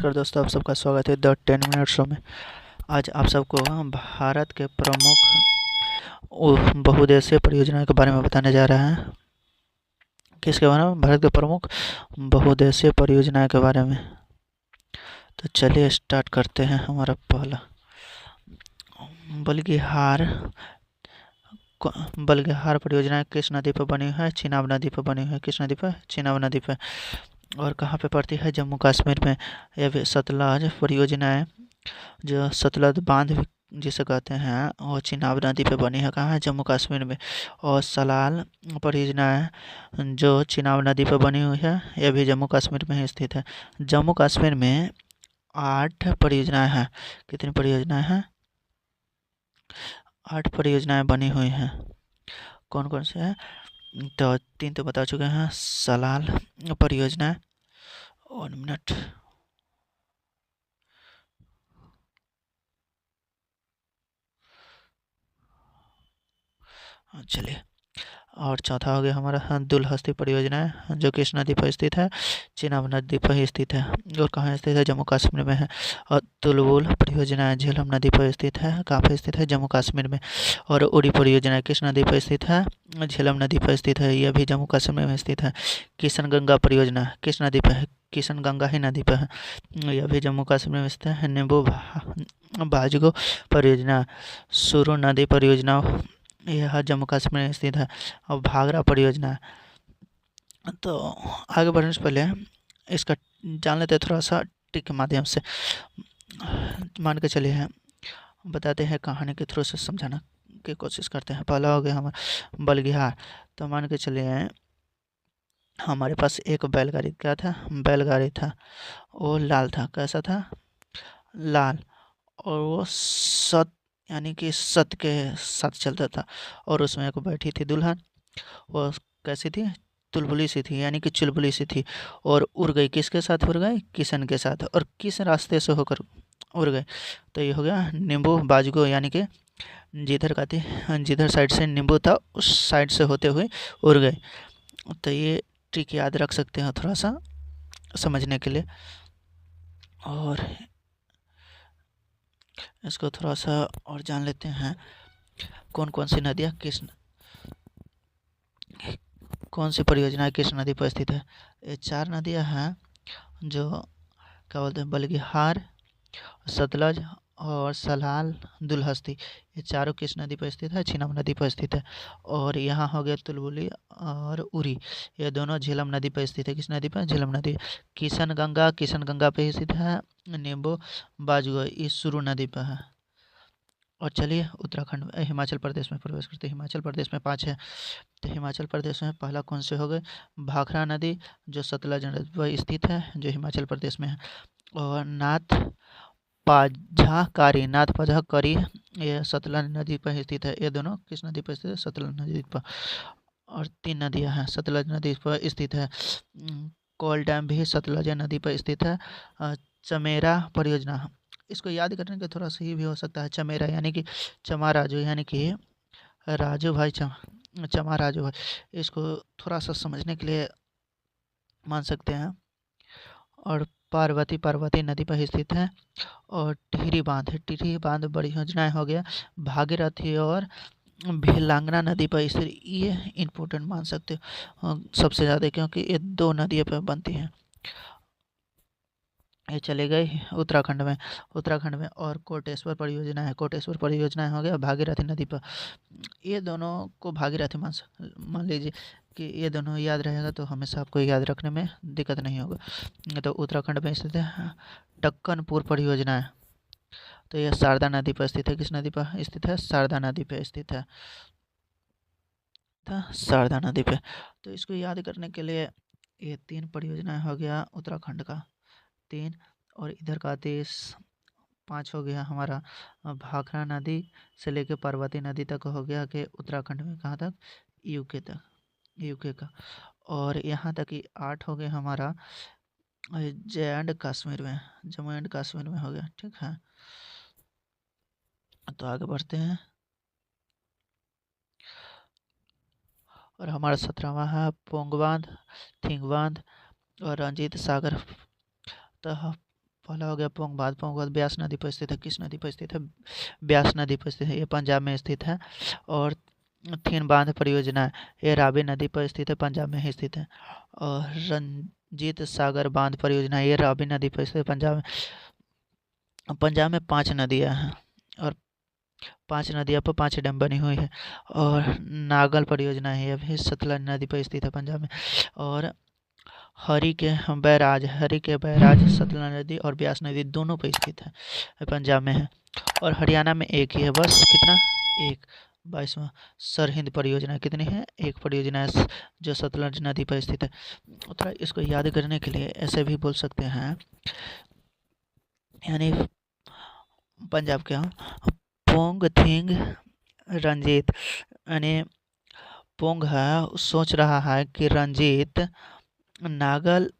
नमस्कार दोस्तों, आप सबका स्वागत है द 10 मिनट शो में। आज आप सबको भारत के प्रमुख बहुउद्देशीय परियोजनाओं के बारे में बताने जा रहे हैं। किसके बारे में? भारत के प्रमुख बहुउद्देशीय परियोजनाओं के बारे में। तो चलिए स्टार्ट करते हैं। हमारा पहला बल्गिहार परियोजना किस नदी पर बनी है? चिनाब नदी पर बनी है। किस नदी पर? चिनाब नदी पर। और कहाँ पे पड़ती है? जम्मू कश्मीर में। यह भी सतलज परियोजना है, जो सतलज बांध जिसे कहते हैं, और चिनाब नदी पे बनी है। कहाँ है? जम्मू कश्मीर में। और सलाल परियोजना है जो चिनाब नदी पे बनी हुई है, यह भी जम्मू कश्मीर में ही स्थित है। जम्मू कश्मीर में 8 परियोजनाएं हैं। कितनी परियोजनाएं हैं? 8 परियोजनाएं बनी हुई हैं। कौन कौन से हैं? तो 3 तो बता चुके हैं। सलाल परियोजना, 1 मिनट, चलिए। और चौथा हो गया हमारा दुलहस्ती परियोजना है, जो किस नदी पर स्थित है? चिनाब नदी पर ही स्थित है। और कहाँ स्थित है? जम्मू कश्मीर में है। और तुलबुल परियोजना है, झेलम नदी पर स्थित है। कहाँ पर स्थित है? जम्मू कश्मीर में। और उड़ी परियोजना किस नदी पर स्थित है? झेलम नदी पर स्थित है, यह भी जम्मू कश्मीर में स्थित है। किशन गंगा परियोजना किस नदी पर है? किशन गंगा ही नदी पर है, यह भी जम्मू कश्मीर में स्थित है। नींबू बाजगो परियोजना सुरू नदी परियोजना, यह जम्मू कश्मीर में स्थित है। और भागरा परियोजना, तो आगे बढ़ने से पहले इसका जान लेते हैं थोड़ा सा ट्रिक के माध्यम से। मान के चलिए हैं, बताते हैं कहानी के थ्रू से समझाना की कोशिश करते हैं। पहला हो गया हमारा बल्गिहार। तो मान के चलिए हमारे पास एक बैलगाड़ी, क्या था? बैलगाड़ी था। वो लाल था। कैसा था? लाल। और वो यानी कि सत के साथ चलता था। और उसमें एक बैठी थी दुल्हन। वो कैसी थी? चुलबुली सी थी, यानी कि चुलबुली सी थी। और उड़ गई। किसके साथ उड़ गई? किशन के साथ। और किस रास्ते से होकर उड़ गए? तो ये हो गया नींबू बाजगो, यानी कि जिधर साइड से नींबू था उस साइड से होते हुए उड़ गए। तो ये ट्रिक याद रख सकते हैं थोड़ा सा समझने के लिए। और इसको थोड़ा सा और जान लेते हैं। कौन कौन सी नदियाँ कौन सी परियोजना किस नदी पर स्थित है? ये 4 नदियाँ हैं, जो क्या बोलते हैं, बल्गिहार, सतलज और सलाल, दुलहस्ती। ये चारों किस नदी पर स्थित है? चिनाब नदी पर स्थित है। और यहाँ हो गया तुलबुली और उरी, ये दोनों झेलम नदी पर स्थित है। किस नदी पर? झेलम नदी। किशन गंगा पे स्थित है। नींबू बाजगो इस सुरू नदी पर है। और चलिए उत्तराखंड हिमाचल प्रदेश में प्रवेश करते हैं। हिमाचल प्रदेश में 5 है। तो हिमाचल प्रदेश में पहला कौन से हो गए? भाखड़ा नदी, जो सतलज नदी पर स्थित है, जो हिमाचल प्रदेश में है। और नाथ पाझा करी, ये सतलज नदी पर स्थित है। ये दोनों किस नदी पर स्थित है? सतलज नदी पर। और 3 नदियां हैं सतलज नदी पर स्थित है। कोल डैम भी सतलज नदी पर स्थित है। चमेरा परियोजना, इसको याद करने के थोड़ा सही भी हो सकता है। चमेरा यानी कि चमा राजू, यानी कि राजू भाई चमा राजू भाई, इसको थोड़ा सा समझने के लिए मान सकते हैं। और पार्वती नदी पर स्थित है। और टिहरी बांध बड़ी योजनाएं हो गया। भागीरथी और भिलांगना नदी पर स्थित, ये इम्पोर्टेंट मान सकते हो सबसे ज़्यादा, क्योंकि ये 2 नदियों पर बनती हैं। ये चले गए उत्तराखंड में। और कोटेश्वर परियोजना हो गया भागीरथी नदी पर। ये दोनों को भागीरथी मान लीजिए कि ये दोनों याद रहेगा, तो हमेशा आपको याद रखने में दिक्कत नहीं होगा। तो उत्तराखंड में स्थित है टक्कनपुर परियोजना है। तो यह शारदा नदी पर स्थित है। किस नदी पर स्थित है? शारदा नदी पर स्थित है। शारदा नदी पे। तो इसको याद करने के लिए ये 3 परियोजनाएं हो गया उत्तराखंड का, 3। और इधर का देश 5 हो गया हमारा। भाखड़ा नदी से लेकर पार्वती नदी तक हो गया कि उत्तराखंड में, कहाँ तक? यूके का। और यहाँ तक कि 8 हो गए हमारा जम्मू एंड कश्मीर में हो गया। ठीक है, तो आगे बढ़ते हैं। और हमारा 17वां है पोंग बांध, थिंग बांध और रंजीत सागर। तो पहला हो गया पोंगभात। पोंगभात ब्यास नदी पर स्थित है। किस नदी पर स्थित है? ब्यास नदी पर स्थित है, ये पंजाब में स्थित है। और थिन बांध परियोजना ये रावी नदी पर स्थित है, पंजाब में ही स्थित है। और रंजीत सागर बांध परियोजना ये रावी नदी पर स्थित है, पंजाब में। पंजाब में 5 नदियां हैं और 5 नदियों पर 5 डैम बनी हुई है। और नागल परियोजना है, यह भी सतलज नदी पर स्थित है, पंजाब में। और हरी के बैराज सतलज नदी और ब्यास नदी दोनों पर स्थित है, पंजाब में है। और हरियाणा में एक ही है बस, कितना? एक। 22वां सरहिंद परियोजना कितनी है? एक परियोजना है जो सतलज नदी पर स्थित है। थोड़ा इसको याद करने के लिए ऐसे भी बोल सकते हैं, यानी पंजाब के पोंग थिंग रंजीत, यानी पोंग है सोच रहा है कि रंजीत नागल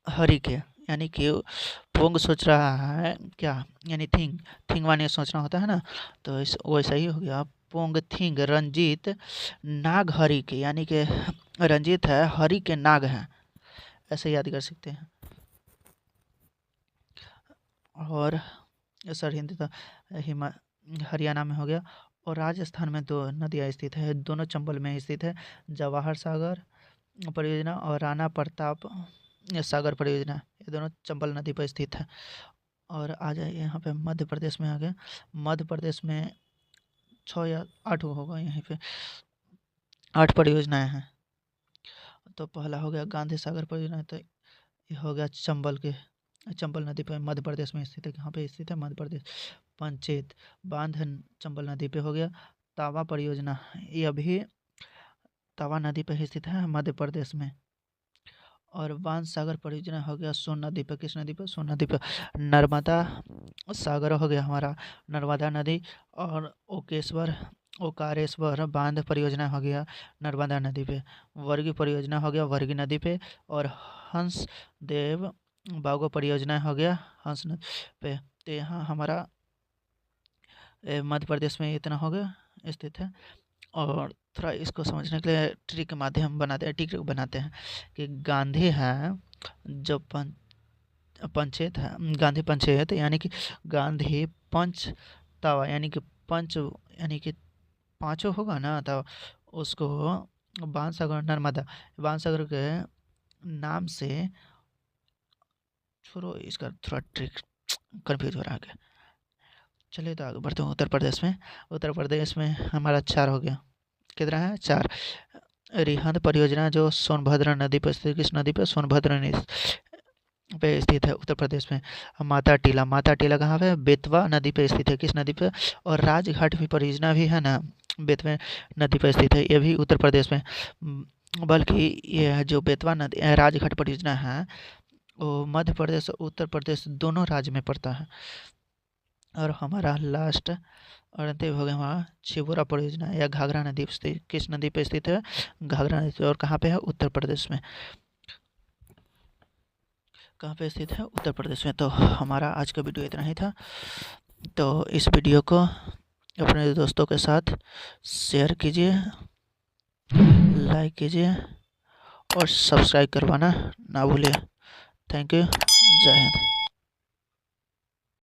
हरी के, यानी कि पोंग सोच रहा है क्या, यानी थिंग माने सोचना होता है ना, तो वैसा ही हो गया। पोंग थिंग रंजीत नाग हरी के, यानी कि रंजीत है हरी के नाग हैं, ऐसे याद कर सकते हैं। और सरहिंद हरियाणा में हो गया। और राजस्थान में 2 नदियाँ स्थित है, दोनों चंबल में स्थित है, जवाहर सागर परियोजना और राणा प्रताप सागर परियोजना, ये दोनों चंबल नदी पर स्थित है। और आ जाइए यहाँ पे मध्य प्रदेश में आ गया। मध्य प्रदेश में 6 या 8 होगा, यहाँ पे 8 परियोजनाएं हैं। तो पहला हो गया गांधी सागर परियोजना, तो ये हो गया चंबल नदी पर मध्य प्रदेश में स्थित है। कहाँ पे स्थित है? मध्य प्रदेश। पंचेत बांध चंबल नदी पे हो गया। तावा परियोजना ये भी तावा नदी पर स्थित है, मध्य प्रदेश में। और बांध सागर परियोजना हो गया सोन नदी पर। किस नदी पर? सोन नदी पर। नर्मदा सागर हो गया हमारा नर्मदा नदी। और ओकारेश्वर बांध परियोजना हो गया नर्मदा नदी पे। वर्गी परियोजना हो गया वर्गी नदी पे। और हंस देव बागो परियोजना हो गया हंस नदी पे। तो यहाँ हमारा मध्य प्रदेश में इतना हो गया स्थित है। और थोड़ा इसको समझने के लिए ट्रिक बनाते हैं कि गांधी है जो पंचायत है, गांधी पंचायत, यानी कि गांधी पंच तावा, यानी कि पंच, यानी कि 5 होगा ना, तो उसको बाणसागर नर्मदा बाणसागर के नाम से, छोड़ो इसका थोड़ा ट्रिक कन्फ्यूज हो रहा है। चलिए तो आगे बढ़ते हैं। उत्तर प्रदेश में हमारा 4 हो गया। कितना है? 4। रिहंद परियोजना जो सोनभद्र नदी पर स्थित, किस नदी पर? सोनभद्र नदी पे स्थित है, उत्तर प्रदेश में। माता टीला कहाँ पे? बेतवा नदी पे स्थित है। किस नदी पे? और राजघाट भी परियोजना भी है ना, बेतवा नदी पर स्थित है, ये भी उत्तर प्रदेश में। बल्कि यह जो बेतवा नदी राजघाट परियोजना है वो मध्य प्रदेश और उत्तर प्रदेश दोनों राज्य में पड़ता है। और हमारा लास्ट और अंतिम हो गया हमारा छिबोरा परियोजना या घाघरा नदी पर स्थित। किस नदी पे स्थित है? घाघरा नदी। और कहाँ पे है? उत्तर प्रदेश में। कहाँ पे स्थित है? उत्तर प्रदेश में। तो हमारा आज का वीडियो इतना ही था। तो इस वीडियो को अपने दोस्तों के साथ शेयर कीजिए, लाइक कीजिए और सब्सक्राइब करवाना ना भूलिए। Thank you. जय हिंद।